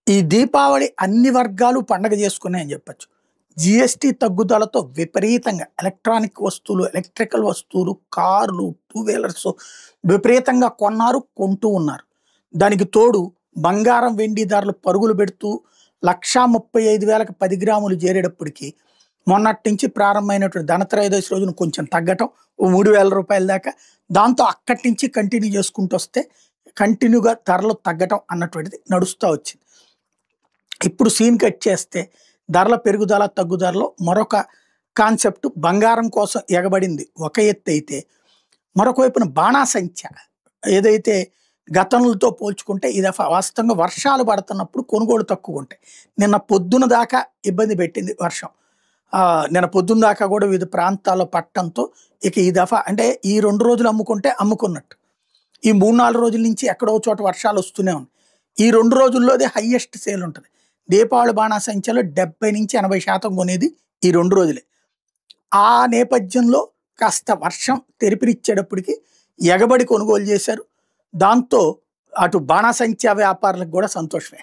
ఈ దీపావళి అన్ని వర్గాలు పండగ చేసుకున్నాయని చెప్పొచ్చు. జీఎస్టీ తగ్గుదలతో విపరీతంగా ఎలక్ట్రానిక్ వస్తువులు, ఎలక్ట్రికల్ వస్తువులు, కార్లు, టూ వీలర్స్ విపరీతంగా కొన్నారు, కొంటూ ఉన్నారు. దానికి తోడు బంగారం, వెండి ధరలు పరుగులు పెడుతూ 1,35,000కి 10 గ్రాములు చేరేటప్పటికి మొన్నటి నుంచి ప్రారంభమైనటువంటి ధనత్రయోదశి రోజున కొంచెం తగ్గటం, ఓ 3,000 రూపాయల దాకా. దాంతో అక్కడి నుంచి కంటిన్యూ చేసుకుంటూ వస్తే కంటిన్యూగా ధరలు తగ్గటం అన్నటువంటిది నడుస్తూ వచ్చింది. ఇప్పుడు సీన్ కట్ చేస్తే ధరల పెరుగుదల తగ్గుదలలో మరొక కాన్సెప్ట్ బంగారం కోసం ఎగబడింది ఒక ఎత్తు అయితే, మరొక వైపున బాణాసంచ ఏదైతే గతంతో పోల్చుకుంటే ఈ దఫా వాస్తవంగా వర్షాలు పడుతున్నప్పుడు కొనుగోలు తక్కువ ఉంటాయి. నిన్న పొద్దున దాకా ఇబ్బంది పెట్టింది వర్షం. నిన్న పొద్దున్న దాకా కూడా వివిధ ప్రాంతాల్లో పట్టడంతో ఇక ఈ దఫా అంటే ఈ 2 రోజులు అమ్ముకుంటే అమ్ముకున్నట్టు. ఈ 3-4 రోజుల నుంచి ఎక్కడో చోట వర్షాలు వస్తూనే ఉన్నాయి. ఈ 2 రోజుల్లోదే హైయెస్ట్ సేల్ ఉంటుంది. దీపావళి బాణాసంచలో 70-80% కొనేది ఈ 2 రోజులే. ఆ నేపథ్యంలో కాస్త వర్షం తెరిపినిచ్చేటప్పటికి ఎగబడి కొనుగోలు చేశారు. దాంతో అటు బాణాసంచ వ్యాపారులకు కూడా సంతోషమే.